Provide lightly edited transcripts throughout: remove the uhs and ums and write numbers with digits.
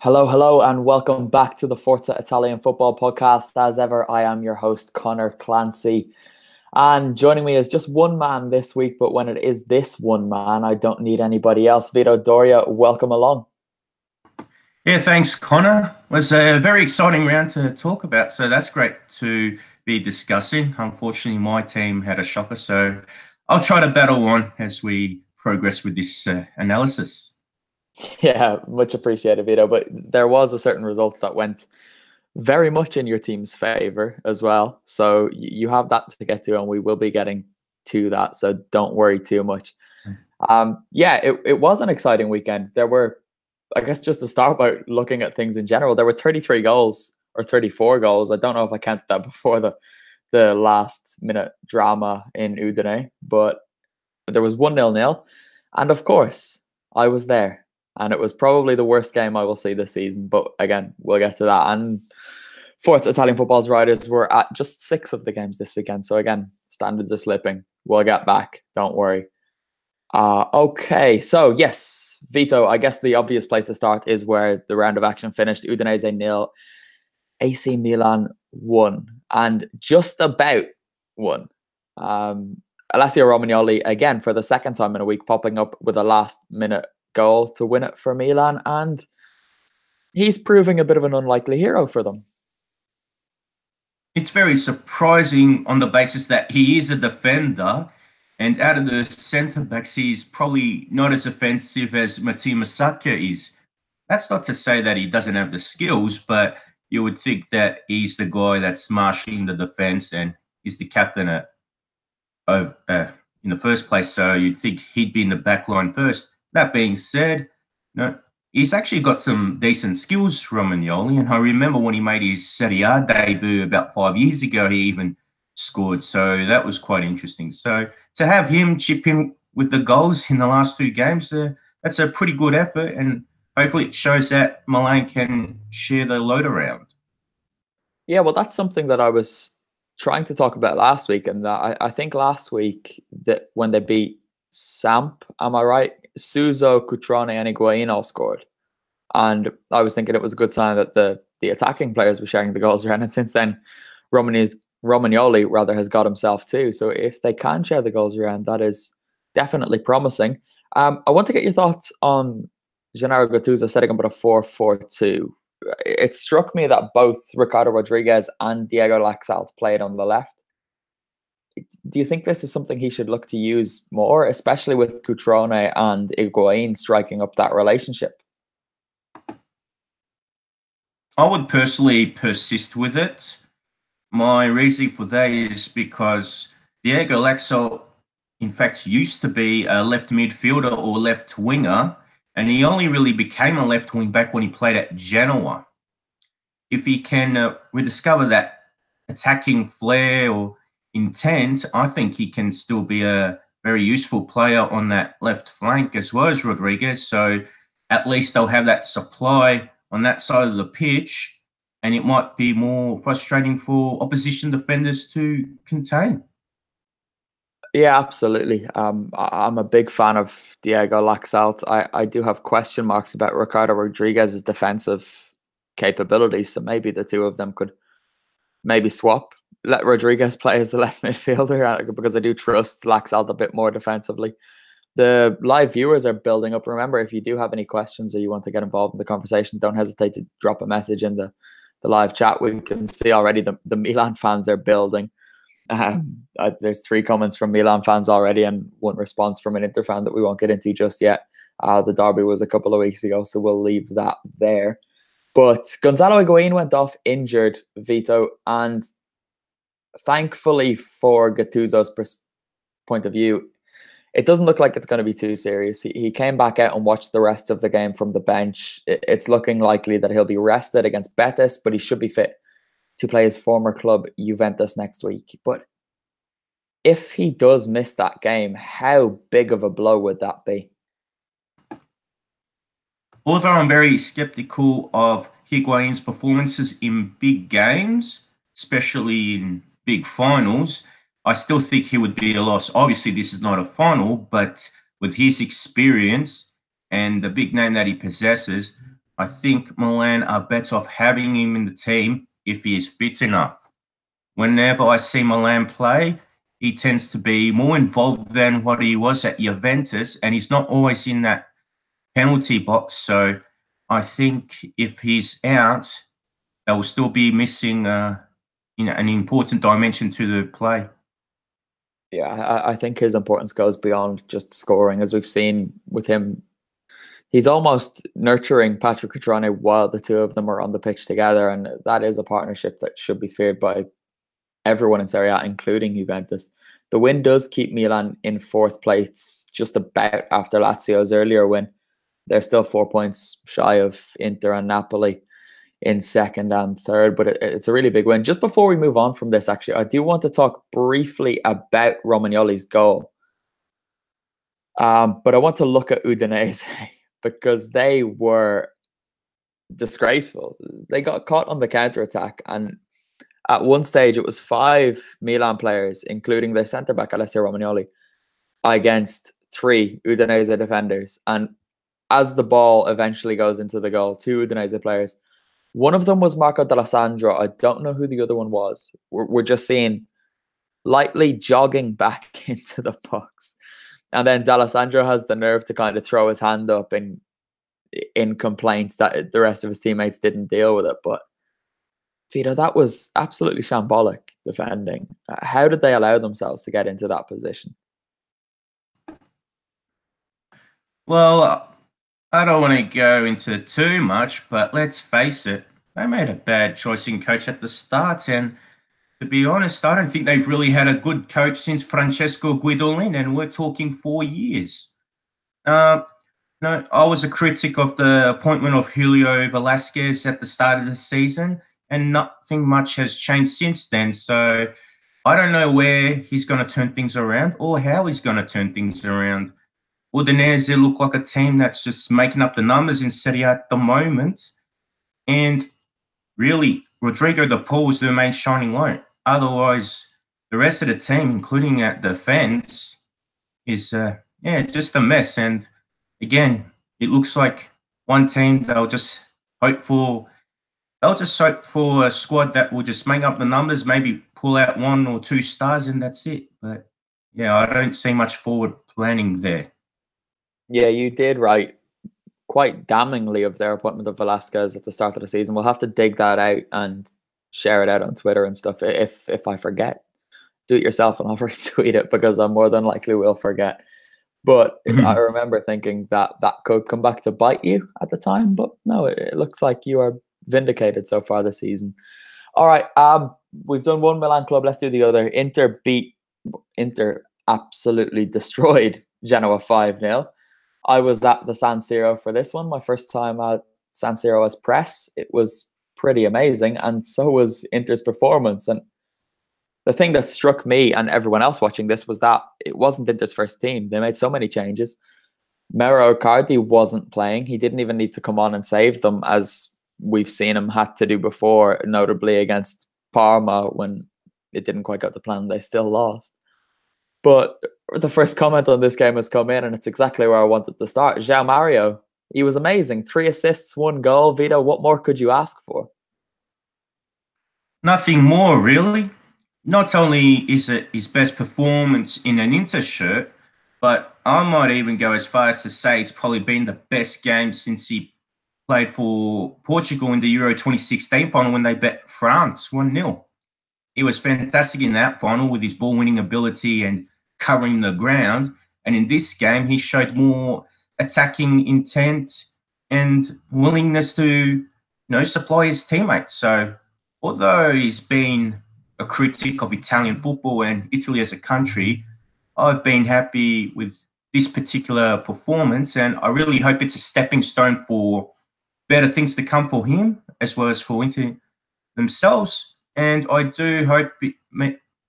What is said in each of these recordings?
Hello, hello, and welcome back to the Forza Italian Football podcast. As ever, I am your host, Connor Clancy. And joining me is just one man this week, but when it is this one man, I don't need anybody else. Vito Doria, welcome along. Yeah, thanks, Connor. It was a very exciting round to talk about, so that's great to be discussing. Unfortunately, my team had a shocker, so I'll try to battle on as we progress with this analysis. Yeah, much appreciated, Vito. But there was a certain result that went very much in your team's favor as well. So you have that to get to, and we will be getting to that. So don't worry too much. It was an exciting weekend. There were, I guess, just to start by looking at things in general, there were 33 goals or 34 goals. I don't know if I counted that before the last minute drama in Udine, but there was 1-0. And of course, I was there. And it was probably the worst game I will see this season. But again, we'll get to that. And Forza Italian Football's riders were at just 6 of the games this weekend. So again, standards are slipping. We'll get back. Don't worry. Okay, so yes, Vito, I guess the obvious place to start is where the round of action finished. Udinese 0, AC Milan 1, and just about won. Alessio Romagnoli, again, for the second time in a week, popping up with a last-minute goal to win it for Milan, and he's proving a bit of an unlikely hero for them. It's very surprising on the basis that he is a defender, and out of the centre-backs, he's probably not as offensive as Mattia Musacchio is. That's not to say that he doesn't have the skills, but you would think that he's the guy that's marshalling the defence and is the captain in the first place, so you'd think he'd be in the back line first. That being said, he's actually got some decent skills, Romagnoli, and I remember when he made his Serie A debut about 5 years ago, he even scored, so that was quite interesting. So to have him chip in with the goals in the last 2 games, that's a pretty good effort, and hopefully it shows that Milan can share the load around. Yeah, well, that's something that I was trying to talk about last week, and I think last week that when they beat Samp, am I right? Suso, Cutrone, and Higuain all scored, and I was thinking it was a good sign that the attacking players were sharing the goals around. And since then, Romagnoli rather has got himself too. So if they can share the goals around, that is definitely promising. I want to get your thoughts on Gennaro Gattuso setting up at a 4-4-2. It struck me that both Ricardo Rodriguez and Diego Laxalt played on the left. Do you think this is something he should look to use more, especially with Cutrone and Higuain striking up that relationship? I would personally persist with it. My reasoning for that is because Diego Laxalt, in fact, used to be a left midfielder or left winger, and he only really became a left wing back when he played at Genoa. If he can rediscover that attacking flair or intent, I think he can still be a very useful player on that left flank as well as Rodriguez. So at least they'll have that supply on that side of the pitch, and it might be more frustrating for opposition defenders to contain. Yeah, absolutely. I'm a big fan of Diego Laxalt. I do have question marks about Ricardo Rodriguez's defensive capabilities, so maybe the two of them could maybe swap. Let Rodriguez play as the left midfielder because I do trust Laxalt a bit more defensively. The live viewers are building up. Remember, if you do have any questions or you want to get involved in the conversation, don't hesitate to drop a message in the live chat. We can see already the Milan fans are building. There's 3 comments from Milan fans already and 1 response from an Inter fan that we won't get into just yet. The derby was a couple of weeks ago, so we'll leave that there. But Gonzalo Higuain went off injured, Vito, and thankfully for Gattuso's point of view, it doesn't look like it's going to be too serious. He came back out and watched the rest of the game from the bench. It's looking likely that he'll be rested against Betis, but he should be fit to play his former club Juventus next week. But if he does miss that game, how big of a blow would that be? Although I'm very skeptical of Higuain's performances in big games, especially in big finals, I still think he would be a loss. Obviously, this is not a final, but with his experience and the big name that he possesses, I think Milan are better off having him in the team if he is fit enough. Whenever I see Milan play, he tends to be more involved than what he was at Juventus, and he's not always in that penalty box. So I think if he's out, they will still be missing an important dimension to the play. Yeah, I think his importance goes beyond just scoring, as we've seen with him. He's almost nurturing Patrick Cutrone while the two of them are on the pitch together, and that is a partnership that should be feared by everyone in Serie A, including Juventus. The win does keep Milan in fourth place, just about after Lazio's earlier win. They're still 4 points shy of Inter and Napoli in second and third, but it's a really big win. Just before we move on from this, actually, I do want to talk briefly about Romagnoli's goal. But I want to look at Udinese because they were disgraceful. They got caught on the counter-attack, and at one stage it was 5 Milan players, including their centre-back Alessio Romagnoli, against 3 Udinese defenders. And as the ball eventually goes into the goal, 2 Udinese players, one of them was Marco D'Alessandro. I don't know who the other one was. We're just seeing lightly jogging back into the box. And then D'Alessandro has the nerve to kind of throw his hand up in complaint that the rest of his teammates didn't deal with it. But Vito, that was absolutely shambolic defending. How did they allow themselves to get into that position? Well, I don't want to go into too much, but let's face it, they made a bad choice in coach at the start. And to be honest, I don't think they've really had a good coach since Francesco Guidolin, and we're talking 4 years. No, I was a critic of the appointment of Julio Velasquez at the start of the season, and nothing much has changed since then. So I don't know where he's going to turn things around or how he's going to turn things around. Udinese look like a team that's just making up the numbers in Serie A at the moment. And really, Rodrigo De Paul is the main shining light. Otherwise, the rest of the team, including at defense, is just a mess. And again, it looks like one team they'll just hope for a squad that will just make up the numbers, maybe pull out 1 or 2 stars, and that's it. But yeah, I don't see much forward planning there. Yeah, you did write quite damningly of their appointment of Velasquez at the start of the season. We'll have to dig that out and share it out on Twitter and stuff if I forget. Do it yourself and I'll retweet it because I more than likely will forget. But I remember thinking that could come back to bite you at the time. But no, it looks like you are vindicated so far this season. All right, we've done one Milan club. Let's do the other. Inter absolutely destroyed Genoa 5-0. I was at the San Siro for this one. My first time at San Siro as press. It was pretty amazing, and so was Inter's performance. And the thing that struck me and everyone else watching this was that it wasn't Inter's first team. They made so many changes. Mauro Icardi wasn't playing. He didn't even need to come on and save them, as we've seen him had to do before, notably against Parma when it didn't quite go to plan. They still lost. But the first comment on this game has come in, and it's exactly where I wanted to start. João Mario, he was amazing. 3 assists, 1 goal. Vito, what more could you ask for? Nothing more, really. Not only is it his best performance in an Inter shirt, but I might even go as far as to say it's probably been the best game since he played for Portugal in the Euro 2016 final when they bet France 1-0. He was fantastic in that final with his ball-winning ability and covering the ground. And in this game, he showed more attacking intent and willingness to, supply his teammates. So although he's been a critic of Italian football and Italy as a country, I've been happy with this particular performance, and I really hope it's a stepping stone for better things to come for him as well as for Inter themselves. And I do hope it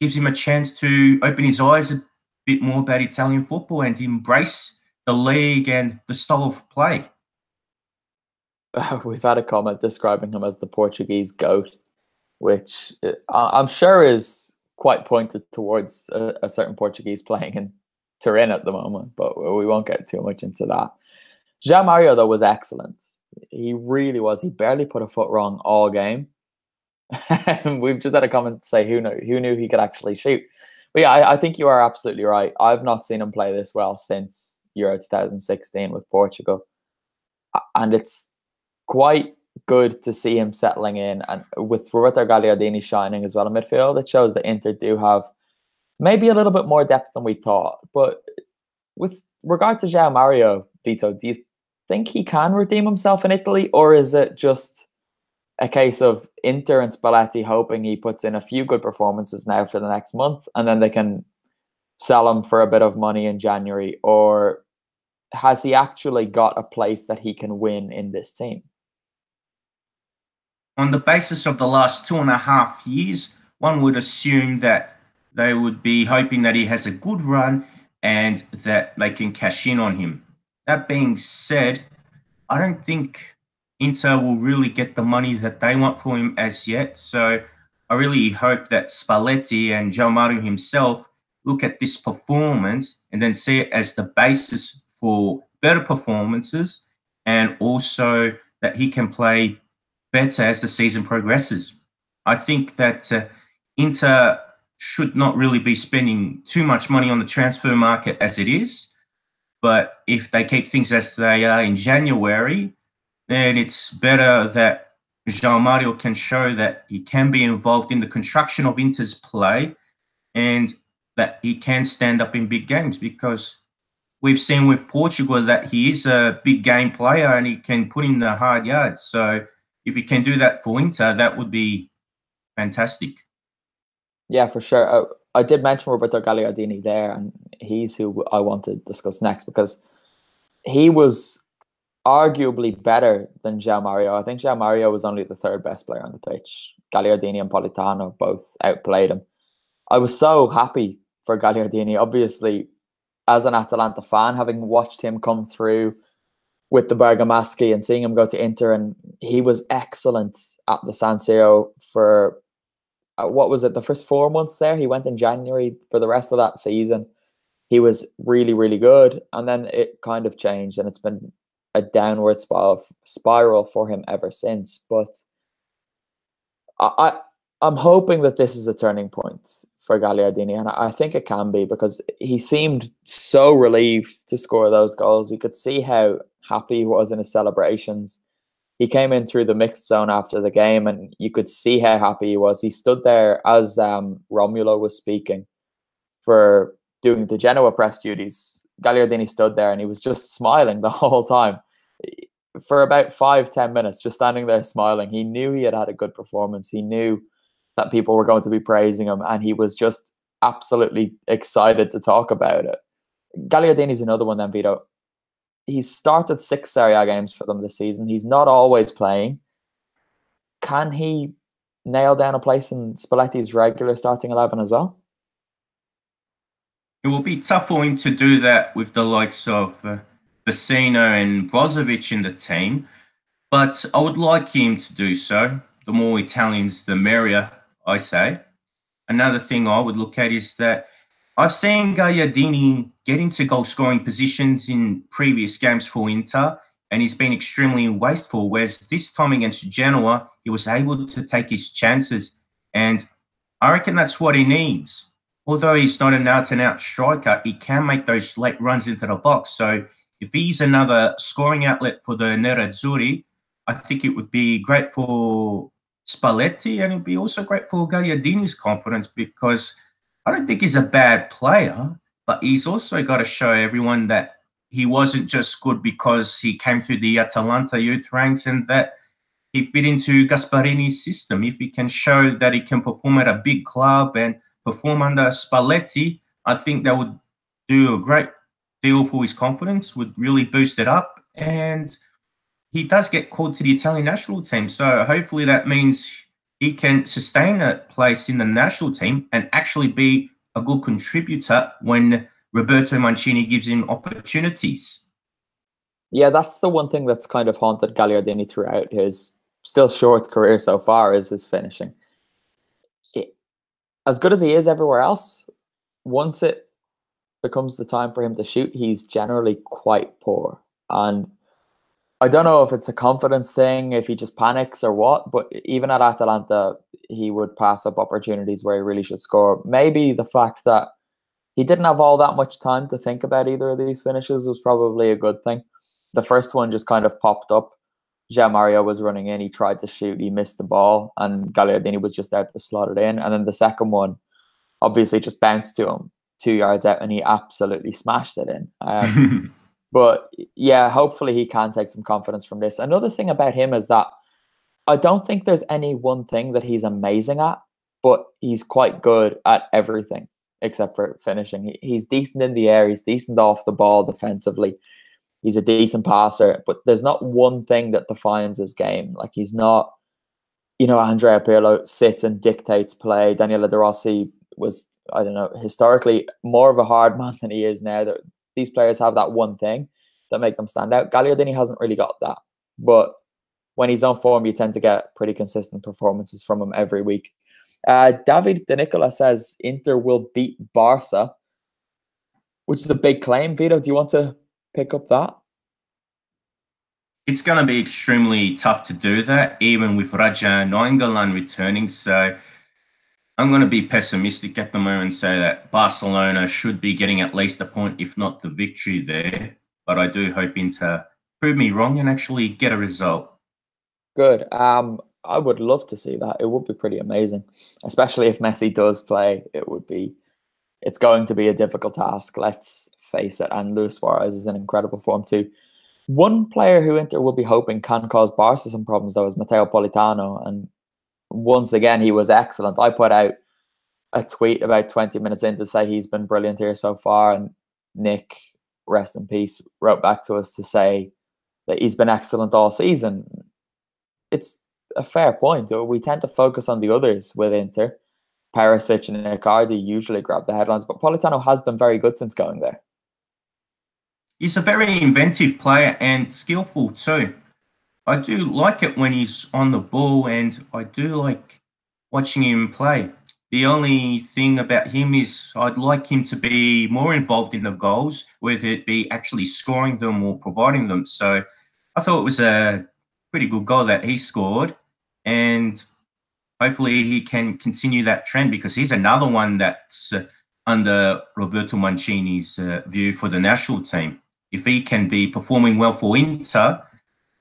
gives him a chance to open his eyes a bit more about Italian football and embrace the league and the style of play. We've had a comment describing him as the Portuguese GOAT, which I'm sure is quite pointed towards a certain Portuguese playing in Turin at the moment, but we won't get too much into that. João Mario, though, was excellent. He really was. He barely put a foot wrong all game. We've just had a comment to say who knew he could actually shoot. But yeah, I think you are absolutely right. I've not seen him play this well since Euro 2016 with Portugal. And it's quite good to see him settling in, and with Roberto Gagliardini shining as well in midfield. It shows that Inter do have maybe a little bit more depth than we thought. But with regard to João Mario, Vito, do you think he can redeem himself in Italy, or is it just a case of Inter and Spalletti hoping he puts in a few good performances now for the next month and then they can sell him for a bit of money in January? Or has he actually got a place that he can win in this team? On the basis of the last 2.5 years, one would assume that they would be hoping that he has a good run and that they can cash in on him. That being said, I don't think Inter will really get the money that they want for him as yet. So I really hope that Spalletti and João Mario himself look at this performance and then see it as the basis for better performances, and also that he can play better as the season progresses. I think that Inter should not really be spending too much money on the transfer market as it is. But if they keep things as they are in January, then it's better that João Mario can show that he can be involved in the construction of Inter's play and that he can stand up in big games, because we've seen with Portugal that he is a big game player and he can put in the hard yards. So if he can do that for Inter, that would be fantastic. Yeah, for sure. I did mention Roberto Gagliardini there, and he's who I want to discuss next because he was arguably better than João Mario. I think João Mario was only the third best player on the pitch. Gagliardini and Politano both outplayed him. I was so happy for Gagliardini, obviously, as an Atalanta fan, having watched him come through with the Bergamaschi and seeing him go to Inter, and he was excellent at the San Siro for what was it, the first 4 months there. He went in January. For the rest of that season, he was really, really good, and then it kind of changed, and it's been a downward spiral for him ever since. But I'm hoping that this is a turning point for Gagliardini, and I think it can be, because he seemed so relieved to score those goals. You could see how happy he was in his celebrations. He came in through the mixed zone after the game, and you could see how happy he was. He stood there as Romulo was speaking for doing the Genoa press duties. Gagliardini stood there and he was just smiling the whole time for about 5-10 minutes, just standing there smiling. He knew he had had a good performance. He knew that people were going to be praising him, and he was just absolutely excited to talk about it. Gagliardini's another one then, Vito. He's started 6 Serie A games for them this season. He's not always playing. Can he nail down a place in Spalletti's regular starting 11 as well? It will be tough for him to do that with the likes of Vecino and Brozovic in the team, but I would like him to do so. The more Italians, the merrier, I say. Another thing I would look at is that I've seen Gagliardini get into goal-scoring positions in previous games for Inter, and he's been extremely wasteful, whereas this time against Genoa, he was able to take his chances, and I reckon that's what he needs. Although he's not an out-and-out striker, he can make those late runs into the box. So if he's another scoring outlet for the Nerazzurri, I think it would be great for Spalletti, and it would be also great for Gagliardini's confidence, because I don't think he's a bad player, but he's also got to show everyone that he wasn't just good because he came through the Atalanta youth ranks and that he fit into Gasparini's system. If he can show that he can perform at a big club and perform under Spalletti, I think that would do a great deal for his confidence, would really boost it up. And he does get called to the Italian national team. So hopefully that means he can sustain a place in the national team and actually be a good contributor when Roberto Mancini gives him opportunities. Yeah, that's the one thing that's kind of haunted Gagliardini throughout his still short career so far, is his finishing. As good as he is everywhere else, once it becomes the time for him to shoot, he's generally quite poor. And I don't know if it's a confidence thing, if he just panics or what, but even at Atalanta, he would pass up opportunities where he really should score. Maybe the fact that he didn't have all that much time to think about either of these finishes was probably a good thing. The first one just kind of popped up. Jean Mario was running in, he tried to shoot, he missed the ball, and Gagliardini was just there to slot it in. And then the second one, obviously, just bounced to him 2 yards out, and he absolutely smashed it in. But yeah, hopefully he can take some confidence from this. Another thing about him is that I don't think there's any one thing that he's amazing at, but he's quite good at everything except for finishing. He's decent in the air, he's decent off the ball defensively, he's a decent passer, but there's not one thing that defines his game. Like, he's not, Andrea Pirlo sits and dictates play. Daniele De Rossi was, I don't know, historically more of a hard man than he is now. These players have that one thing that make them stand out. Gagliardini hasn't really got that. But when he's on form, you tend to get pretty consistent performances from him every week. David De Nicola says Inter will beat Barca, which is a big claim. Vito, do you want to pick up that? It's going to be extremely tough to do that, even with Raja Nainggolan returning. So I'm going to be pessimistic at the moment and say that Barcelona should be getting at least a point, if not the victory there. But I do hope Inter prove me wrong and actually get a result. Good. I would love to see that. It would be pretty amazing, especially if Messi does play. It's going to be a difficult task, let's face it. And Luis Suarez is in incredible form too. One player who Inter will be hoping can cause Barca some problems, though, is Matteo Politano. And once again, he was excellent. I put out a tweet about 20 minutes in to say he's been brilliant here so far. And Nick, rest in peace, wrote back to us to say that he's been excellent all season. It's a fair point. We tend to focus on the others with Inter. Perisic and Icardi usually grab the headlines, but Politano has been very good since going there. He's a very inventive player and skillful too. I do like it when he's on the ball, and I do like watching him play. The only thing about him is I'd like him to be more involved in the goals, whether it be actually scoring them or providing them. So I thought it was a pretty good goal that he scored, and hopefully he can continue that trend, because he's another one that's under Roberto Mancini's view for the national team. If he can be performing well for Inter,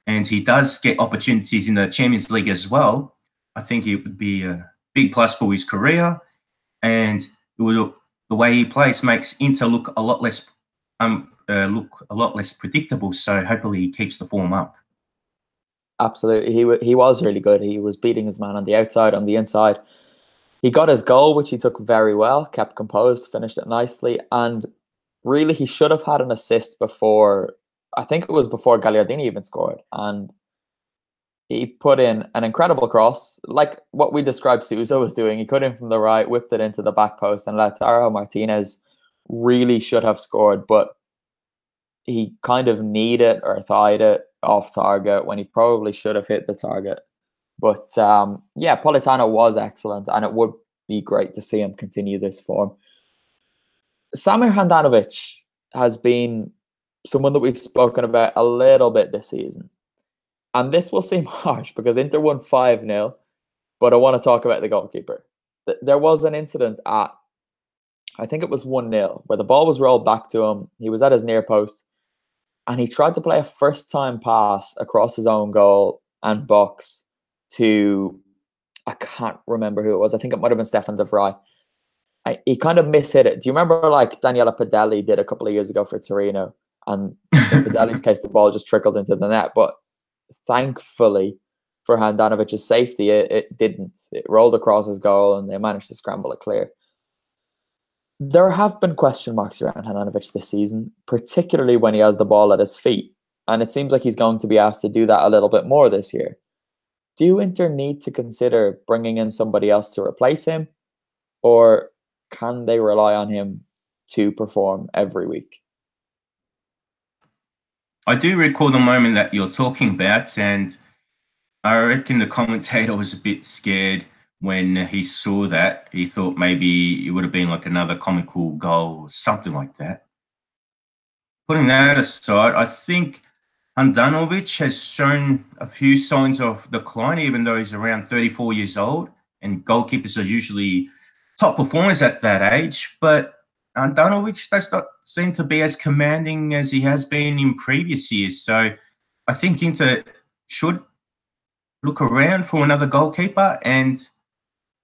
and he does get opportunities in the Champions League as well, I think it would be a big plus for his career. And the way he plays makes Inter look a lot less predictable. So hopefully he keeps the form up. Absolutely, he was really good. He was beating his man on the outside, on the inside. He got his goal, which he took very well, kept composed, finished it nicely, and really he should have had an assist before. I think it was before Gagliardini even scored, and he put in an incredible cross, like what we described Sousa was doing. He cut in from the right, whipped it into the back post, and Lautaro Martinez really should have scored, but he kind of kneed it or thied it off target when he probably should have hit the target. But yeah, Politano was excellent, and it would be great to see him continue this form. Samir Handanovic has been someone that we've spoken about a little bit this season. And this will seem harsh because Inter won 5-0, but I want to talk about the goalkeeper. There was an incident at, I think it was 1-0, where the ball was rolled back to him. He was at his near post, and he tried to play a first-time pass across his own goal and box to, I can't remember who it was. I think it might have been Stefan de Vrij. He kind of mishit it. Do you remember like Daniele Padelli did a couple of years ago for Torino? And in Padelli's case, the ball just trickled into the net. But thankfully for Handanovic's safety, it didn't. It rolled across his goal, and they managed to scramble it clear. There have been question marks around Handanovic this season, particularly when he has the ball at his feet. And it seems like he's going to be asked to do that a little bit more this year. Do Inter need to consider bringing in somebody else to replace him? Or can they rely on him to perform every week? I do recall the moment that you're talking about, and I reckon the commentator was a bit scared when he saw that. He thought maybe it would have been like another comical goal or something like that. Putting that aside, I think Handanovic has shown a few signs of decline, even though he's around 34 years old, and goalkeepers are usually top performers at that age. But Handanovic does not seem to be as commanding as he has been in previous years. So I think Inter should look around for another goalkeeper. And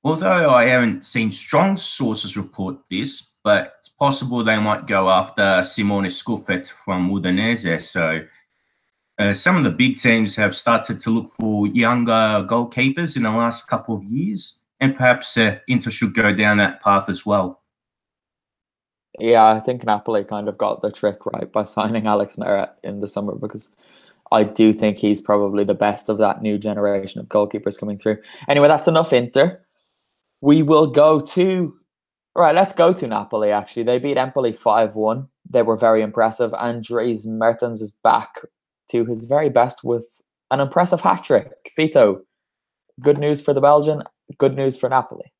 although I haven't seen strong sources report this, but it's possible they might go after Simone Scuffet from Udinese. So some of the big teams have started to look for younger goalkeepers in the last couple of years, and perhaps Inter should go down that path as well. Yeah, I think Napoli kind of got the trick right by signing Alex Meret in the summer, because I do think he's probably the best of that new generation of goalkeepers coming through. Anyway, that's enough Inter. We will go to... Right, let's go to Napoli, actually. They beat Empoli 5-1. They were very impressive. Andres Mertens is back to his very best with an impressive hat-trick. Fito, good news for the Belgian, good news for Napoli.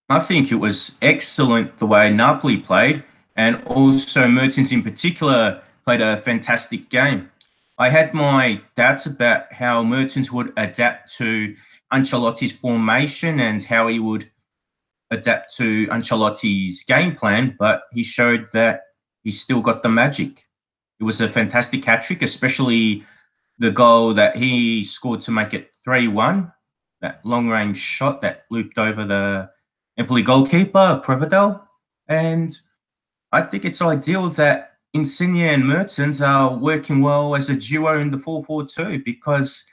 I think it was excellent the way Napoli played, and also Mertens in particular played a fantastic game. I had my doubts about how Mertens would adapt to Ancelotti's formation and how he would adapt to Ancelotti's game plan, but he showed that he's still got the magic. It was a fantastic hat-trick, especially the goal that he scored to make it 3-1, that long-range shot that looped over the Empoli goalkeeper, Provedel. And I think it's ideal that Insigne and Mertens are working well as a duo in the 4-4-2, because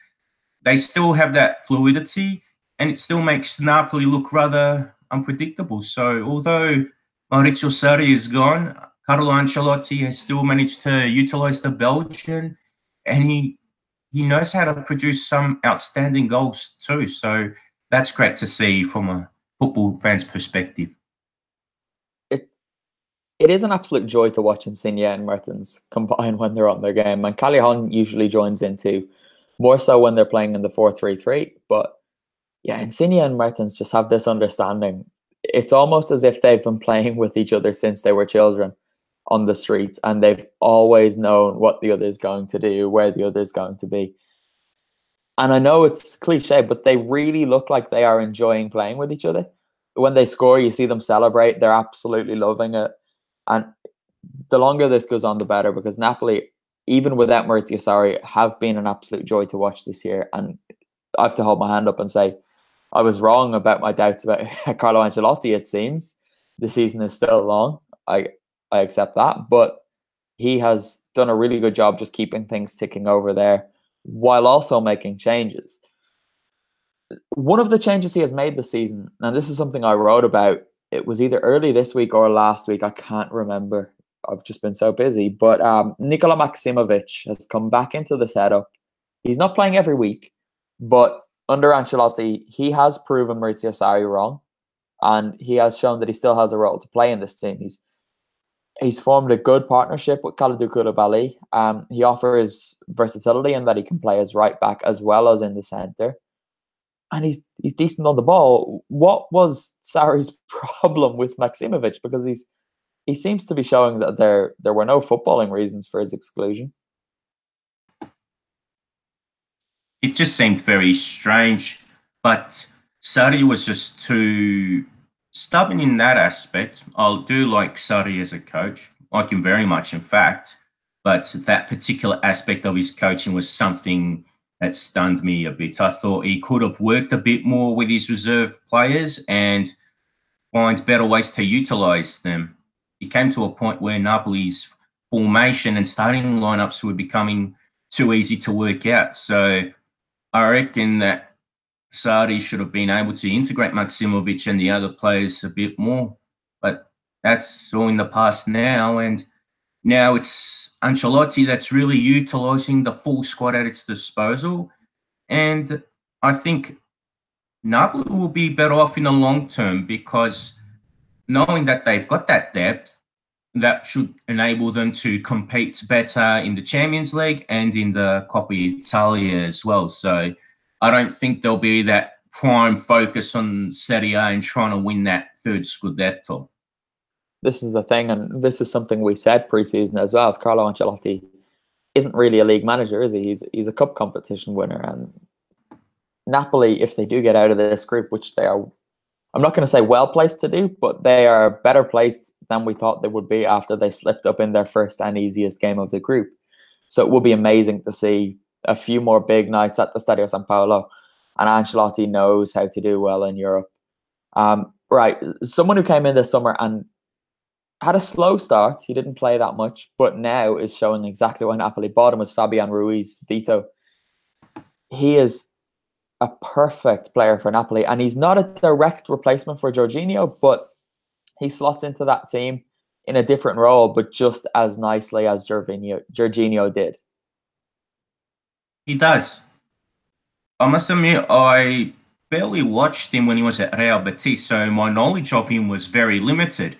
they still have that fluidity, and it still makes Napoli look rather unpredictable. So although Maurizio Sarri is gone, Carlo Ancelotti has still managed to utilize the Belgian, and he knows how to produce some outstanding goals too. So that's great to see from a football fan's perspective. It is an absolute joy to watch Insigne and Mertens combine when they're on their game. And Callejon usually joins in too, more so when they're playing in the 4-3-3. But yeah, Insigne and Mertens just have this understanding. It's almost as if they've been playing with each other since they were children on the streets, and they've always known what the other's going to do, where the other's going to be. And I know it's cliche, but they really look like they are enjoying playing with each other. When they score, you see them celebrate. They're absolutely loving it. And the longer this goes on, the better, because Napoli, even without Maurizio Sarri, have been an absolute joy to watch this year. And I have to hold my hand up and say I was wrong about my doubts about Carlo Ancelotti, it seems. The season is still long. I accept that. But he has done a really good job just keeping things ticking over there while also making changes. One of the changes he has made this season, and this is something I wrote about, it was either early this week or last week, I can't remember. I've just been so busy. But Nikola Maximovic has come back into the setup. He's not playing every week, but under Ancelotti, he has proven Maurizio Sarri wrong, and he has shown that he still has a role to play in this team. He's formed a good partnership with Kalidou Koulibaly. He offers versatility in that he can play as right back as well as in the centre. And he's decent on the ball. What was Sarri's problem with Maximovic? Because he seems to be showing that there were no footballing reasons for his exclusion. It just seemed very strange, but Sarri was just too stubborn in that aspect. I do like Sarri as a coach, like him very much, in fact, but that particular aspect of his coaching was something that stunned me a bit. I thought he could have worked a bit more with his reserve players and find better ways to utilize them. It came to a point where Napoli's formation and starting lineups were becoming too easy to work out. So I reckon that Sarri should have been able to integrate Maximovic and the other players a bit more. But that's all in the past now. And now it's Ancelotti that's really utilising the full squad at its disposal. And I think Napoli will be better off in the long term, because knowing that they've got that depth, that should enable them to compete better in the Champions League and in the Coppa Italia as well. So I don't think there'll be that prime focus on Serie A and trying to win that third Scudetto. This is the thing, and this is something we said pre-season as well, as Carlo Ancelotti isn't really a league manager, is he? He's a cup competition winner. And Napoli, if they do get out of this group, which they are, I'm not going to say well placed to do, but they are better placed than we thought they would be after they slipped up in their first and easiest game of the group. So it would be amazing to see a few more big nights at the Stadio San Paolo, and Ancelotti knows how to do well in Europe. Right, someone who came in this summer and had a slow start, he didn't play that much, but now is showing exactly why Napoli bought him, was Fabian Ruiz, Vito. He is a perfect player for Napoli, and he's not a direct replacement for Jorginho, but he slots into that team in a different role, but just as nicely as Jorginho did. He does. I must admit, I barely watched him when he was at Real Betis, so my knowledge of him was very limited.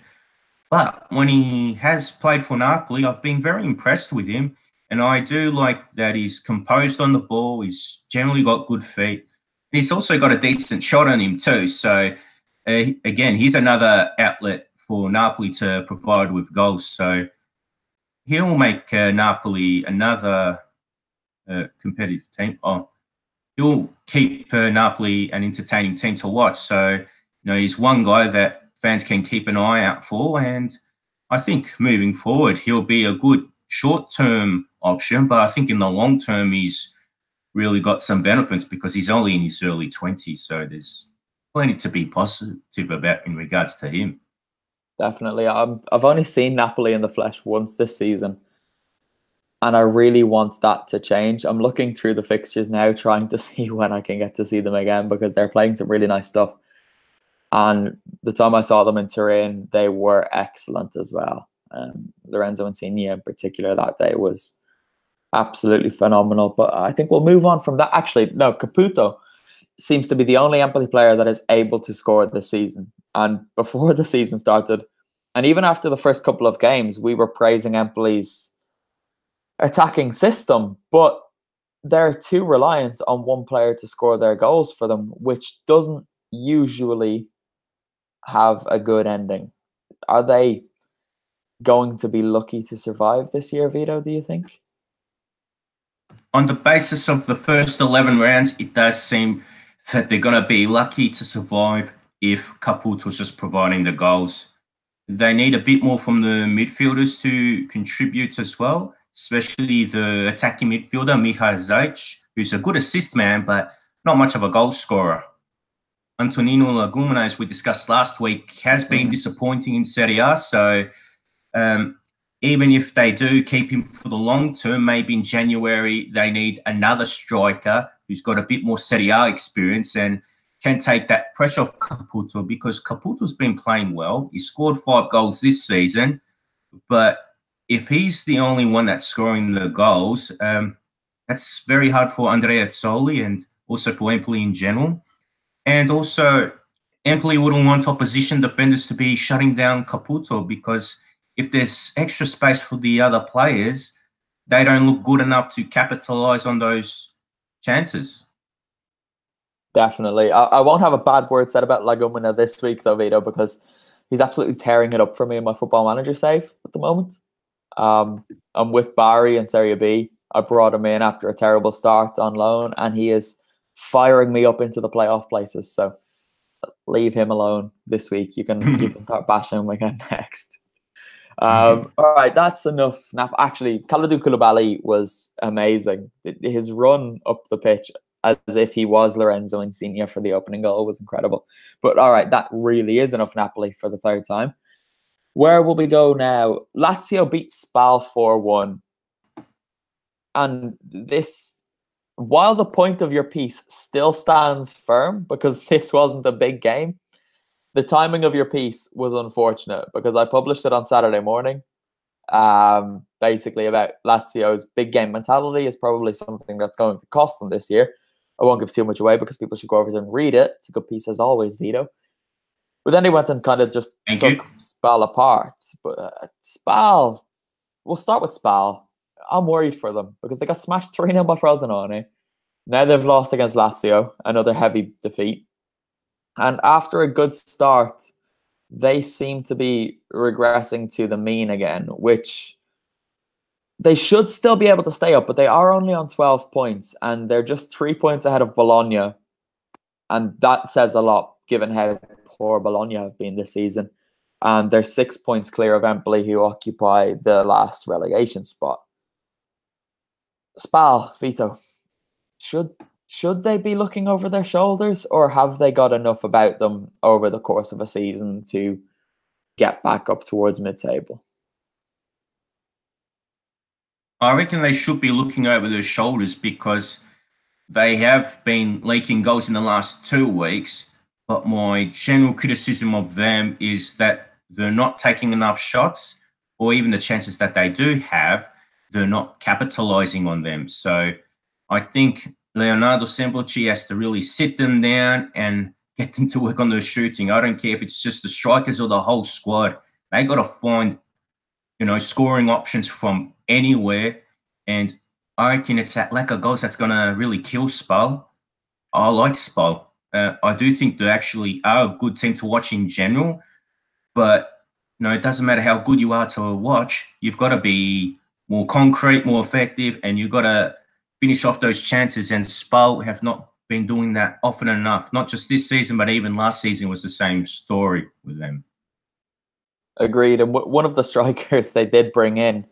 But when he has played for Napoli, I've been very impressed with him. And I do like that he's composed on the ball. He's generally got good feet. And he's also got a decent shot on him too. So, again, he's another outlet for Napoli to provide with goals. So he'll make Napoli another competitive team. Oh, he'll keep Napoli an entertaining team to watch. So, he's one guy that fans can keep an eye out for. And I think moving forward, he'll be a good short-term option. But I think in the long term, he's really got some benefits because he's only in his early 20s. So there's plenty to be positive about in regards to him. Definitely. I've only seen Napoli in the flesh once this season, and I really want that to change. I'm looking through the fixtures now, trying to see when I can get to see them again, because they're playing some really nice stuff. And the time I saw them in Turin, they were excellent as well. Lorenzo Insigne in particular that day was absolutely phenomenal. But I think we'll move on from that. Actually, no, Caputo seems to be the only Empoli player that is able to score this season. And before the season started, and even after the first couple of games, we were praising Empoli's attacking system, but they're too reliant on one player to score their goals for them, which doesn't usually have a good ending. Are they going to be lucky to survive this year, Vito, do you think? On the basis of the first 11 rounds, it does seem that they're going to be lucky to survive if Caputo's just providing the goals. They need a bit more from the midfielders to contribute as well, especially the attacking midfielder, Miha Zajc, who's a good assist man, but not much of a goal scorer. Antonino Lagumina, as we discussed last week, has been disappointing in Serie A. So even if they do keep him for the long term, maybe in January they need another striker who's got a bit more Serie A experience and can take that pressure off Caputo, because Caputo's been playing well. He scored 5 goals this season, but if he's the only one that's scoring the goals, that's very hard for Andrea Zoli and also for Empoli in general. And also, Empoli wouldn't want opposition defenders to be shutting down Caputo, because if there's extra space for the other players, they don't look good enough to capitalize on those chances. Definitely. I won't have a bad word said about Lagumina this week, though, Vito, because he's absolutely tearing it up for me in my Football Manager save at the moment. I'm with Barry in Serie B. I brought him in after a terrible start on loan, and he is firing me up into the playoff places. So leave him alone this week. You can start bashing him again next. All right, that's enough. Actually, Kalidou Koulibaly was amazing. His run up the pitch as if he was Lorenzo Insigne for the opening goal was incredible. But all right, that really is enough Napoli for the third time. Where will we go now? Lazio beat Spal 4-1. And this, while the point of your piece still stands firm, because this wasn't a big game, the timing of your piece was unfortunate, because I published it on Saturday morning. Basically about Lazio's big game mentality is probably something that's going to cost them this year. I won't give too much away because people should go over there and read it. It's a good piece as always, Vito. But then he went and kind of just took Spal apart. But Spal, we'll start with Spal. I'm worried for them because they got smashed 3-0 by Frosinone. Now they've lost against Lazio, another heavy defeat. And after a good start, they seem to be regressing to the mean again, which They should still be able to stay up, but they are only on 12 points, and they're just 3 points ahead of Bologna. And that says a lot, given how poor Bologna have been this season. And they're 6 points clear of Empoli, who occupy the last relegation spot. Spal, Vito, should they be looking over their shoulders, or have they got enough about them over the course of a season to get back up towards mid-table? I reckon they should be looking over their shoulders because they have been leaking goals in the last 2 weeks. But my general criticism of them is that they're not taking enough shots, or even the chances that they do have, they're not capitalizing on them. So I think Leonardo Semplici has to really sit them down and get them to work on their shooting. I don't care if it's just the strikers or the whole squad. They got to find, scoring options from anywhere. And I reckon it's that lack of goals that's going to really kill Spal. I like Spal. I do think they actually are a good team to watch in general. But, it doesn't matter how good you are to watch. You've got to be more concrete, more effective, and you've got to finish off those chances. And Spal have not been doing that often enough. Not just this season, but even last season was the same story with them. Agreed. And one of the strikers they did bring in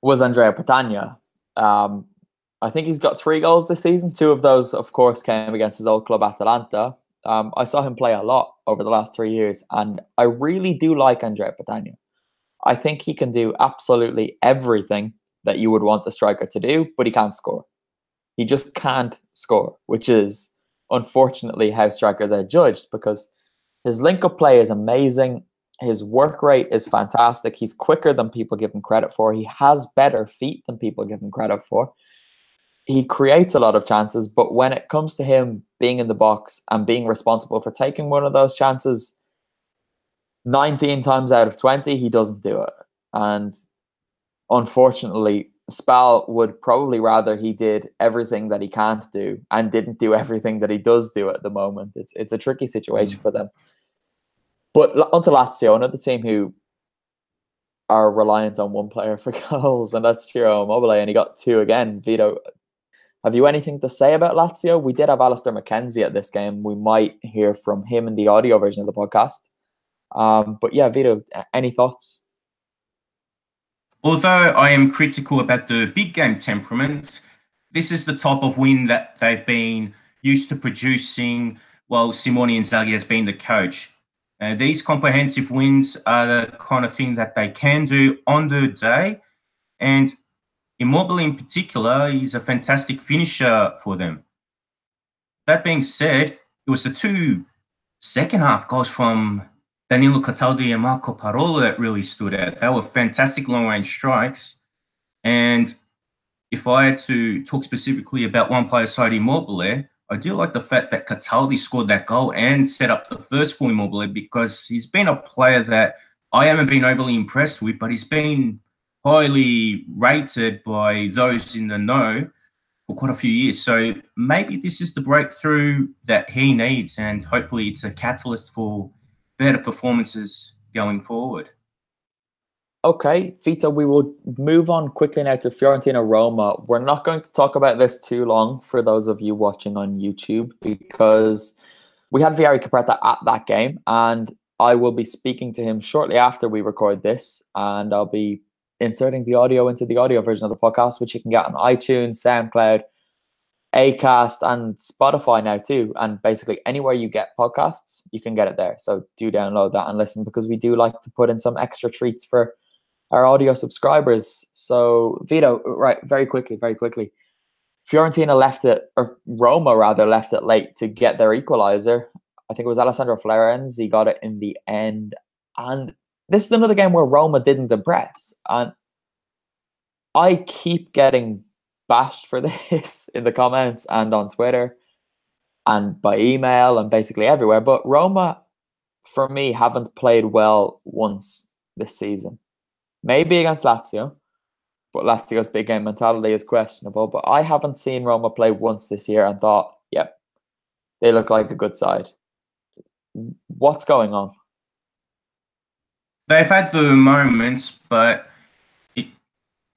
was Andrea Patania. I think he's got 3 goals this season. 2 of those, of course, came against his old club, Atalanta. I saw him play a lot over the last 3 years, and I really do like Andrea Patania. I think he can do absolutely everything that you would want the striker to do, but he can't score. He just can't score, which is unfortunately how strikers are judged, because his link-up play is amazing. His work rate is fantastic. He's quicker than people give him credit for. He has better feet than people give him credit for. He creates a lot of chances, but when it comes to him being in the box and being responsible for taking one of those chances, 19 times out of 20, he doesn't do it. And unfortunately, Spal would probably rather he did everything that he can't do and didn't do everything that he does do at the moment. It's a tricky situation for them. But onto Lazio, another team who are reliant on one player for goals, and that's Ciro Immobile, and he got 2 again. Vito, have you anything to say about Lazio? We did have Alistair McKenzie at this game. We might hear from him in the audio version of the podcast. But yeah, Vito, any thoughts? Although I am critical about the big game temperament, this is the type of win that they've been used to producing while Simone Inzaghi has been the coach. These comprehensive wins are the kind of thing that they can do on the day. And Immobile in particular is a fantastic finisher for them. That being said, it was the 2 second-half goals from Danilo Cataldi and Marco Parola that really stood out. They were fantastic long-range strikes. And if I had to talk specifically about one player side Immobile, I do like the fact that Cataldi scored that goal and set up the first for Immobile, because he's been a player that I haven't been overly impressed with, but he's been highly rated by those in the know for quite a few years. So maybe this is the breakthrough that he needs, and hopefully it's a catalyst for better performances going forward. Okay, Vito, we will move on quickly now to Fiorentina Roma. We're not going to talk about this too long for those of you watching on YouTube, because we had Vieri Capretta at that game, and I will be speaking to him shortly after we record this, and I'll be inserting the audio into the audio version of the podcast, which you can get on iTunes, SoundCloud, Acast, and Spotify now too. And basically anywhere you get podcasts, you can get it there. So do download that and listen, because we do like to put in some extra treats for our audio subscribers. So Vito, right, very quickly. Fiorentina left it, or Roma rather, left it late to get their equalizer. I think it was Alessandro Florenzi got it in the end. And this is another game where Roma didn't impress. And I keep getting bashed for this in the comments and on Twitter and by email and basically everywhere. But Roma, for me, haven't played well once this season. Maybe against Lazio, but Lazio's big game mentality is questionable. But I haven't seen Roma play once this year and thought, yep, they look like a good side. What's going on? They've had the moments, but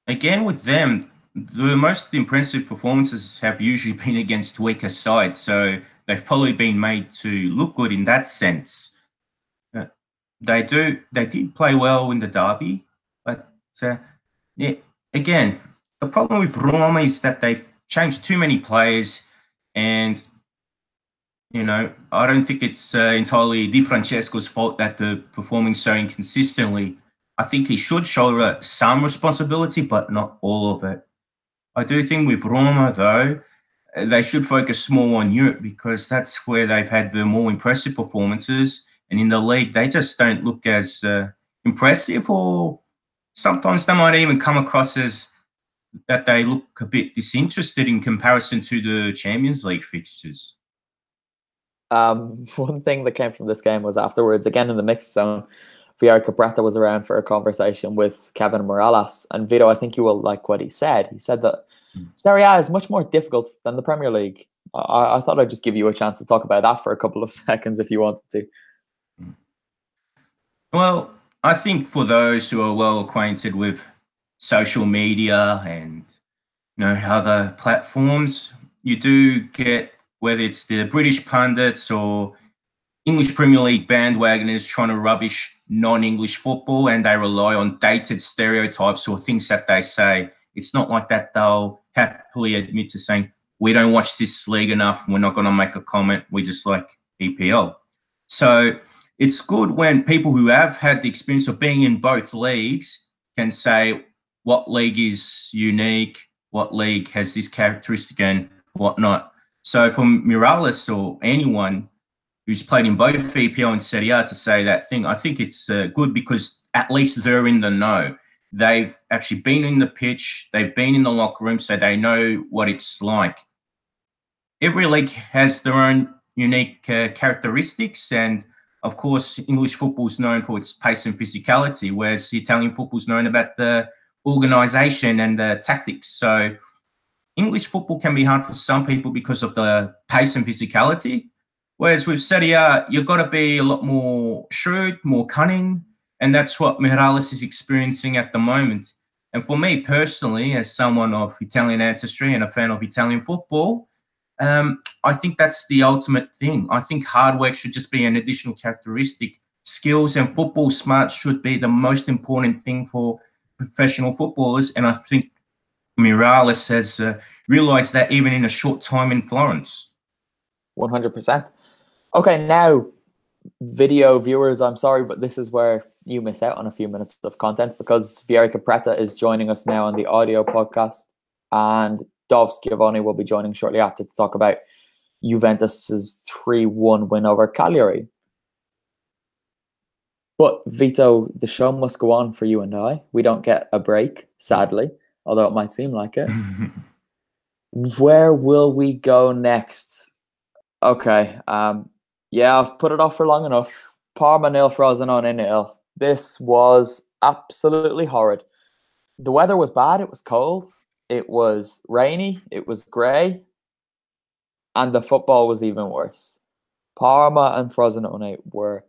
again with them, the most impressive performances have usually been against weaker sides, so they've probably been made to look good in that sense. Uh, they did play well in the derby, but yeah, again, the problem with Roma is that they've changed too many players, and I don't think it's entirely Di Francesco's fault that they're performing so inconsistently. I think he should shoulder some responsibility, but not all of it. I do think with Roma, though, they should focus more on Europe because that's where they've had the more impressive performances. And in the league, they just don't look as impressive, or sometimes they might even come across as that they look a bit disinterested in comparison to the Champions League fixtures. One thing that came from this game was afterwards, again in the mixed zone, Viera Capretta was around for a conversation with Kevin Morales. And Vito, I think you will like what he said. He said that Serie A is much more difficult than the Premier League. I thought I'd just give you a chance to talk about that for a couple of seconds if you wanted to. Well, I think for those who are well acquainted with social media and other platforms, you do get, whether it's the British pundits or English Premier League bandwagoners trying to rubbish non-English football, and they rely on dated stereotypes or things that they say. It's not like that they'll happily admit to saying, we don't watch this league enough, we're not going to make a comment, we just like EPL. So it's good when people who have had the experience of being in both leagues can say what league is unique, what league has this characteristic and whatnot. So for Morales or anyone who's played in both FIFpod and Serie A to say that thing, I think it's good because at least they're in the know. They've actually been in the pitch, they've been in the locker room, so they know what it's like. Every league has their own unique characteristics, and of course, English football is known for its pace and physicality, whereas the Italian football is known about the organisation and the tactics. So English football can be hard for some people because of the pace and physicality, whereas with Serie A, you've got to be a lot more shrewd, more cunning, and that's what Morales is experiencing at the moment. And for me personally, as someone of Italian ancestry and a fan of Italian football, I think that's the ultimate thing. I think hard work should just be an additional characteristic. Skills and football smarts should be the most important thing for professional footballers, and I think Morales has realised that even in a short time in Florence. 100%. Okay, now, video viewers, I'm sorry, but this is where you miss out on a few minutes of content because Viera Capretta is joining us now on the audio podcast, and Dov Schiavone will be joining shortly after to talk about Juventus's 3-1 win over Cagliari. But Vito, the show must go on for you and I. We don't get a break, sadly, although it might seem like it. Where will we go next? Okay, yeah, I've put it off for long enough. Parma 0, Frosinone 0. This was absolutely horrid. The weather was bad. It was cold. It was rainy. It was grey. And the football was even worse. Parma and Frosinone were,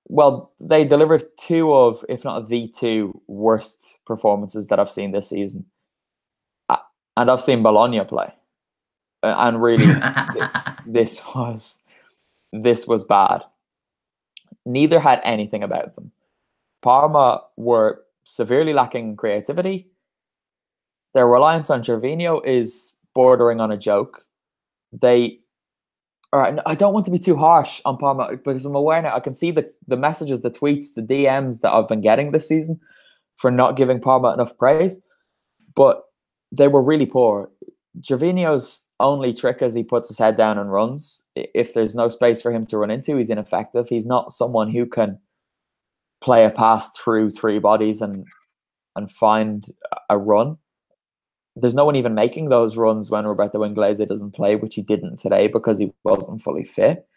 well, they delivered two of, if not the two, worst performances that I've seen this season. And I've seen Bologna play. And really, this was bad. Neither had anything about them. Parma were severely lacking creativity. Their reliance on Gervinho is bordering on a joke. All right, I don't want to be too harsh on Parma because I'm aware now. I can see the messages, the tweets, the DMs that I've been getting this season for not giving Parma enough praise. But they were really poor. Gervinho's only trick is he puts his head down and runs. If there's no space for him to run into, he's ineffective. He's not someone who can play a pass through three bodies and find a run. There's no one even making those runs when Roberto Inglese doesn't play, which he didn't today because he wasn't fully fit.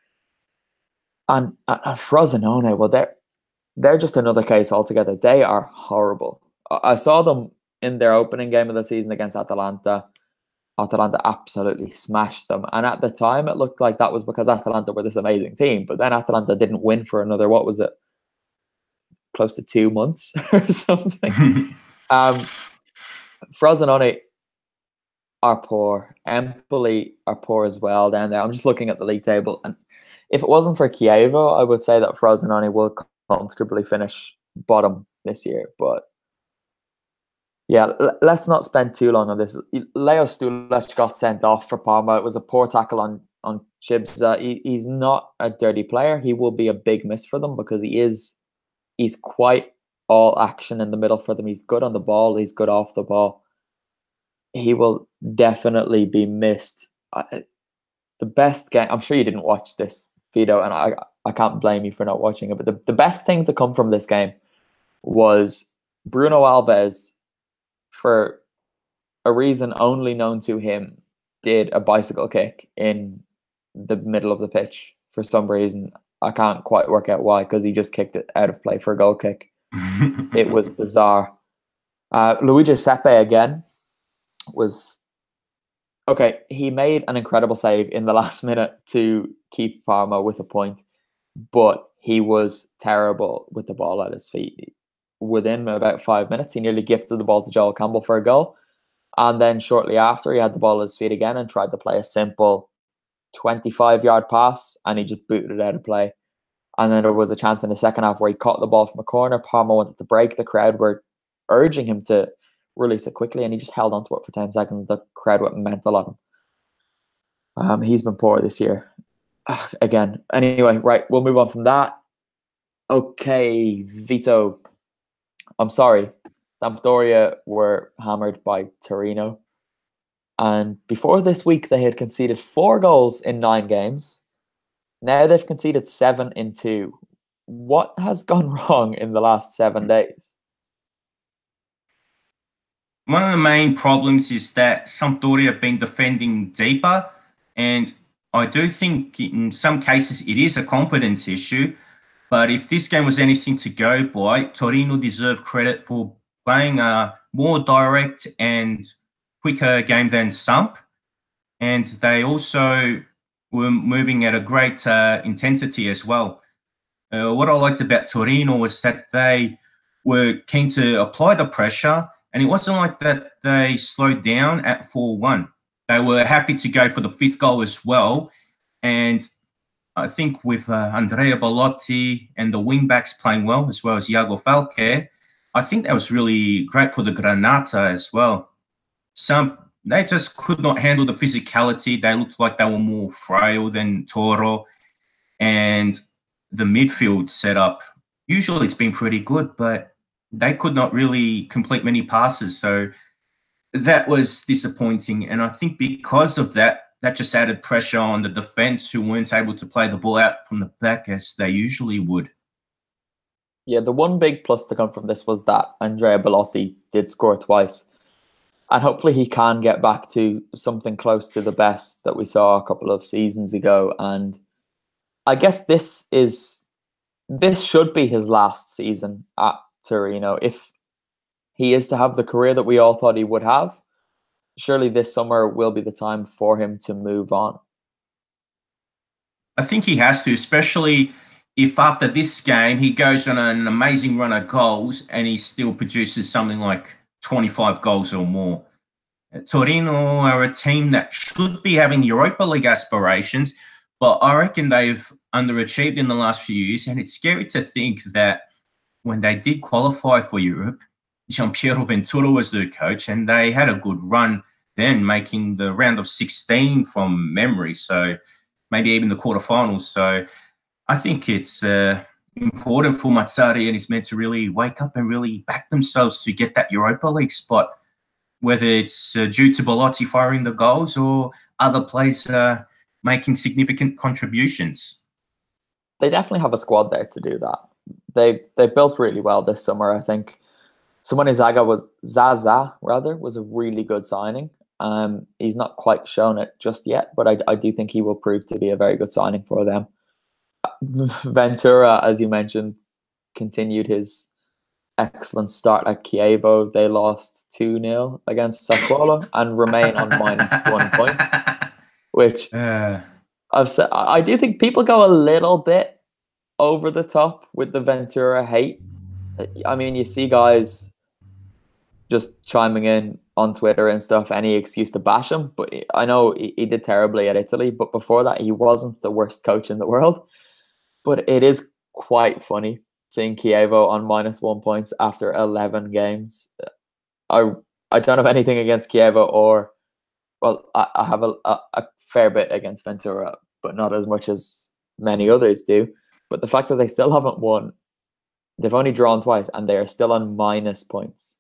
And Frosinone, well, they're just another case altogether. They are horrible. I saw them in their opening game of the season against Atalanta. Atalanta absolutely smashed them. And at the time, it looked like that was because Atalanta were this amazing team. But then Atalanta didn't win for another, what was it? Close to 2 months or something. Frosinone are poor. Empoli are poor as well down there. I'm just looking at the league table, and if it wasn't for Chievo, I would say that Frosinone will comfortably finish bottom this year. But yeah, let's not spend too long on this. Leo Stulec got sent off for Parma. It was a poor tackle on Chibza. He's not a dirty player. He will be a big miss for them because he's quite all action in the middle for them. He's good on the ball. He's good off the ball. He will definitely be missed. The best game, I'm sure you didn't watch this, Vito, and I can't blame you for not watching it, but the best thing to come from this game was Bruno Alves, for a reason only known to him, did a bicycle kick in the middle of the pitch for some reason. I can't quite work out why, because he just kicked it out of play for a goal kick. It was bizarre. Luigi Sepe again was okay. He made an incredible save in the last minute to keep Parma with a point, but he was terrible with the ball at his feet. Within about 5 minutes, he nearly gifted the ball to Joel Campbell for a goal. And then shortly after, he had the ball at his feet again and tried to play a simple 25-yard pass, and he just booted it out of play. And then there was a chance in the second half where he caught the ball from a corner. Parma wanted to break. The crowd were urging him to release it quickly, and he just held on to it for 10 seconds. The crowd went mental on him. He's been poor this year. Again. Anyway, right, we'll move on from that. Okay, Vito. I'm sorry. Sampdoria were hammered by Torino. And before this week, they had conceded 4 goals in 9 games. Now they've conceded 7 in 2. What has gone wrong in the last 7 days? One of the main problems is that Sampdoria have been defending deeper, and I do think in some cases it is a confidence issue. But if this game was anything to go by, Torino deserve credit for playing a more direct and quicker game than Samp. And they also were moving at a great intensity as well. What I liked about Torino was that they were keen to apply the pressure, and it wasn't like that they slowed down at 4-1. They were happy to go for the 5th goal as well. And I think with Andrea Bellotti and the wing-backs playing well as Iago Falque, I think that was really great for the Granata as well. They just could not handle the physicality. They looked like they were more frail than Toro. And the midfield setup, usually it's been pretty good, but they could not really complete many passes. So that was disappointing. And I think because of that, that just added pressure on the defense, who weren't able to play the ball out from the back as they usually would. Yeah, the one big plus to come from this was that Andrea Bellotti did score twice. And hopefully he can get back to something close to the best that we saw a couple of seasons ago. And I guess this should be his last season at Torino. If he is to have the career that we all thought he would have, surely this summer will be the time for him to move on. I think he has to, especially if after this game he goes on an amazing run of goals and he still produces something like 25 goals or more. Torino are a team that should be having Europa League aspirations, but I reckon they've underachieved in the last few years, and it's scary to think that when they did qualify for Europe, Gianpiero Ventura was their coach, and they had a good run then, making the round of 16 from memory, so maybe even the quarterfinals. So I think it's important for Mazzarri and his men to really wake up and really back themselves to get that Europa League spot, whether it's due to Bellotti firing the goals or other players making significant contributions. They definitely have a squad there to do that. They built really well this summer, I think. Simone Zaza was a really good signing. He's not quite shown it just yet, but I do think he will prove to be a very good signing for them. Ventura, as you mentioned, continued his excellent start at Chievo. They lost 2-0 against Sassuolo and remain on -1 point, which I do think people go a little bit over the top with the Ventura hate. I mean, you see guys just chiming in on Twitter and stuff, any excuse to bash him. But I know he did terribly at Italy, but before that, he wasn't the worst coach in the world. But it is quite funny seeing Chievo on -1 points after 11 games. I don't have anything against Chievo, or well, I have a fair bit against Ventura, but not as much as many others do. But the fact that they still haven't won, they've only drawn twice, and they are still on minus points.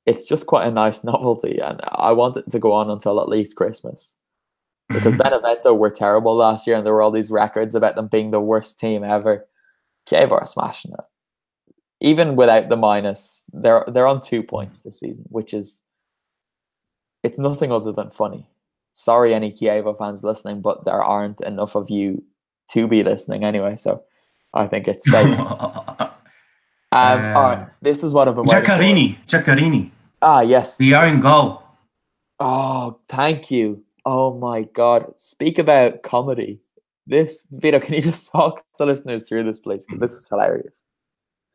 It's just quite a nice novelty, and I want it to go on until at least Christmas. Because Benevento were terrible last year, and there were all these records about them being the worst team ever. Chievo are smashing it. Even without the minus, they're on 2 points this season, which is, it's nothing other than funny. Sorry, any Chievo fans listening, but there aren't enough of you to be listening anyway, so I think it's safe. All right, this is what I've been waiting for. Giaccarini. Ah, yes. The own goal. Oh, thank you. Oh my God. Speak about comedy. This, Vito, can you just talk the listeners through this, please? Because this was hilarious.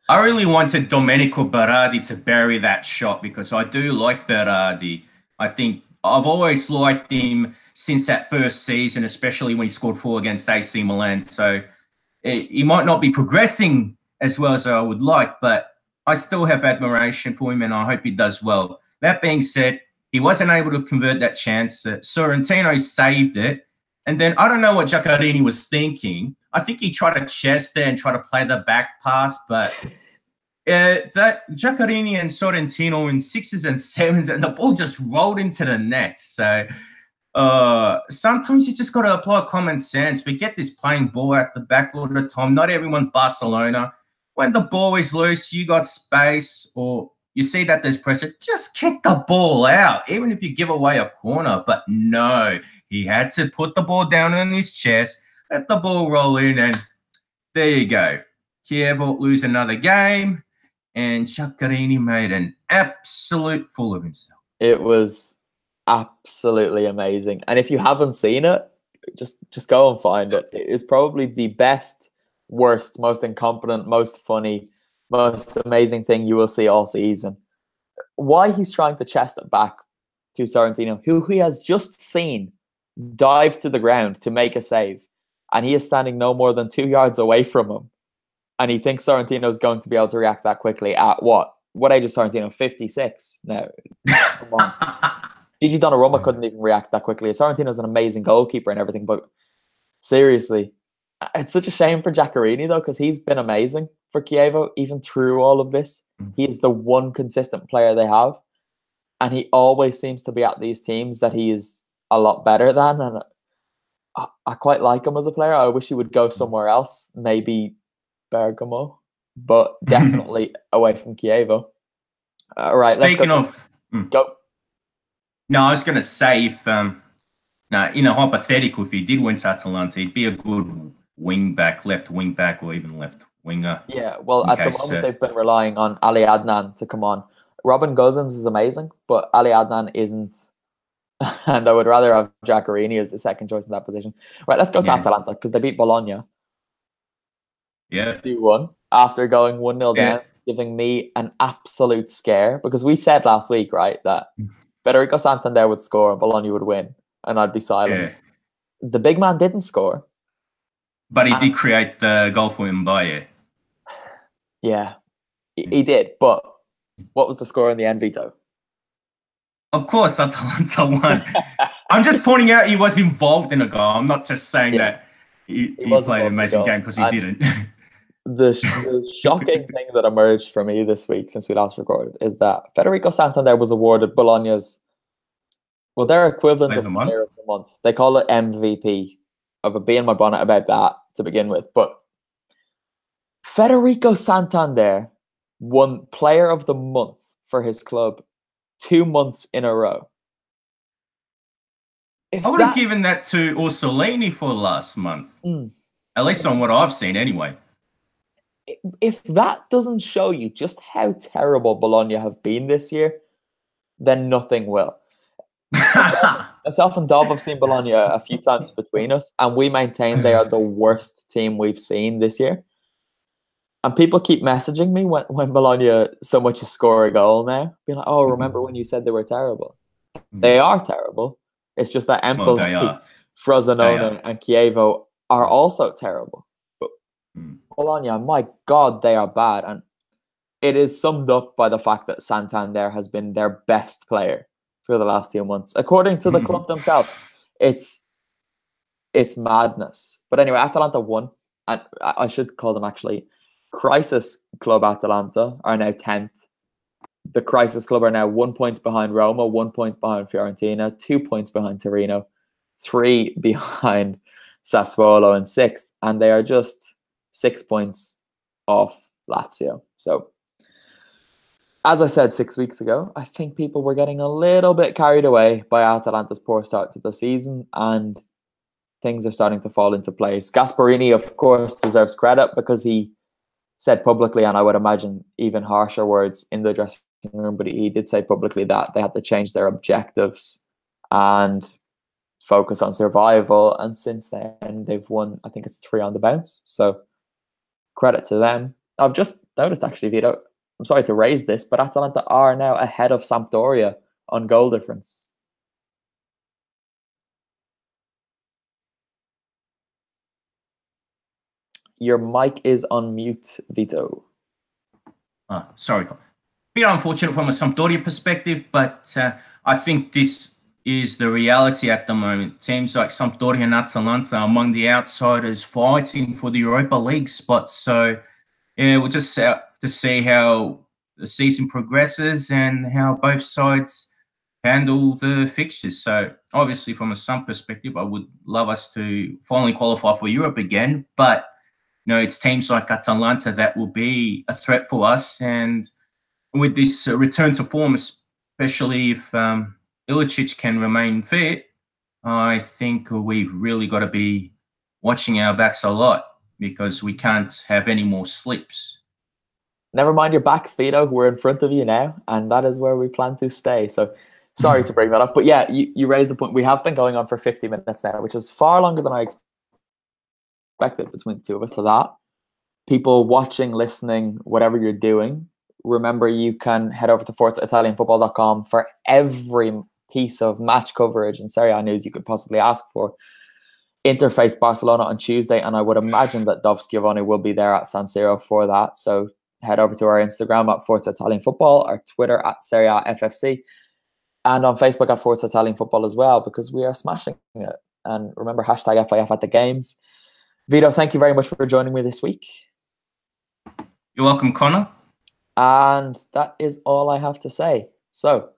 I really wanted Domenico Berardi to bury that shot because I do like Berardi. I think I've always liked him since that first season, especially when he scored 4 against AC Milan. So he might not be progressing as well as I would like, but I still have admiration for him and I hope he does well. That being said, he wasn't able to convert that chance. Sorrentino saved it. And then I don't know what Giaccarini was thinking. I think he tried to chest there and try to play the back pass, but that Giaccarini and Sorrentino in 6s and 7s, and the ball just rolled into the net. So sometimes you just got to apply common sense. Forget this playing ball at the back all the time. Not everyone's Barcelona. When the ball is loose, you got space, or you see that there's pressure, just kick the ball out, even if you give away a corner. But no, he had to put the ball down on his chest, let the ball roll in, and there you go. Chievo lose another game, and Giaccarini made an absolute fool of himself. It was absolutely amazing. And if you haven't seen it, just go and find it. It is probably the best, worst, most incompetent, most funny, most amazing thing you will see all season. Why he's trying to chest it back to Sorrentino, who he has just seen dive to the ground to make a save, and he is standing no more than 2 yards away from him, and he thinks Sorrentino is going to be able to react that quickly at what age is Sorrentino? 56? No, come on. Gigi Donnarumma couldn't even react that quickly. Sorrentino's an amazing goalkeeper and everything, but seriously, it's such a shame for Giaccarini, though, because he's been amazing for Chievo, even through all of this. He is the one consistent player they have, and he always seems to be at these teams that he is a lot better than, and I quite like him as a player. I wish he would go somewhere else, maybe Bergamo, but definitely away from Chievo. All right, Speaking of... Go. No, I was going to say, if in a hypothetical, if he did win to Atalanta, he'd be a good left wing back, or even left winger. Yeah, well, at the moment they've been relying on Ali Adnan to come on. Robin Gosens is amazing, but Ali Adnan isn't. And I would rather have Giaccarini as the second choice in that position. Right, let's go to Atalanta, because they beat Bologna. Yeah. 2-1 after going 1-0 down, giving me an absolute scare, because we said last week, right, that Federico Santander would score and Bologna would win, and I'd be silent. Yeah. The big man didn't score. But he did create the goal for Mbaye. Yeah, he did. But what was the score in the end, Vito? Of course, Atalanta won. I'm just pointing out he was involved in a goal. I'm not just saying that he played an amazing game, because he didn't. The shocking thing that emerged for me this week since we last recorded is that Federico Santander was awarded Bologna's, well, their equivalent of Player of the Month. They call it MVP. I would be in my bonnet about that to begin with. But Federico Santander won Player of the Month for his club 2 months in a row. I would have given that to Orsolini for last month. At least on what I've seen anyway. If that doesn't show you just how terrible Bologna have been this year, then nothing will. Myself and Dov have seen Bologna a few times between us, and we maintain they are the worst team we've seen this year. And people keep messaging me when Bologna so much as score a goal now, being like, "Oh, remember when you said they were terrible? They are terrible. It's just that Well, they Empoli, are. Frosinone, and Chievo are also terrible. But Bologna, my God, they are bad. And it is summed up by the fact that Santander has been their best player for the last 2 months. According to the club themselves, it's madness. But anyway, Atalanta won. And I should call them actually Crisis Club Atalanta are now 10th. The Crisis Club are now 1 point behind Roma, 1 point behind Fiorentina, 2 points behind Torino, 3 behind Sassuolo in 6th. And they are just 6 points off Lazio. So, as I said 6 weeks ago, I think people were getting a little bit carried away by Atalanta's poor start to the season, and things are starting to fall into place. Gasparini, of course, deserves credit because he said publicly, and I would imagine even harsher words in the dressing room, but he did say publicly that they had to change their objectives and focus on survival. And since then, they've won, I think it's 3 on the bounce. So credit to them. I've just noticed, actually, Vito, I'm sorry to raise this, but Atalanta are now ahead of Sampdoria on goal difference. Your mic is on mute, Vito. Sorry. Bit unfortunate from a Sampdoria perspective, but I think this is the reality at the moment. Teams like Sampdoria and Atalanta are among the outsiders fighting for the Europa League spots. So, yeah, we'll just have to see how the season progresses and how both sides handle the fixtures. So, obviously, from a Samp perspective, I would love us to finally qualify for Europe again, but it's teams like Atalanta that will be a threat for us. And with this return to form, especially if Ilicic can remain fit, I think we've really got to be watching our backs a lot because we can't have any more slips. Never mind your backs, Vito. We're in front of you now, and that is where we plan to stay. So sorry to bring that up. But yeah, you raised the point. We have been going on for 50 minutes now, which is far longer than I expected between the two of us. For that, people watching, listening, whatever you're doing, remember you can head over to ForzaItalianFootball.com for every piece of match coverage and Serie A news you could possibly ask for. Interface Barcelona on Tuesday, and I would imagine that Dov Schiavone will be there at San Siro for that. So head over to our Instagram at Forza Italian Football, our Twitter at Serie A FFC, and on Facebook at Forza Italian Football as well, because we are smashing it. And remember, hashtag FIF at the games. Vito, thank you very much for joining me this week. You're welcome, Connor. And that is all I have to say. So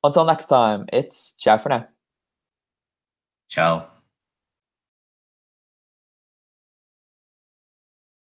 until next time, it's ciao for now. Ciao.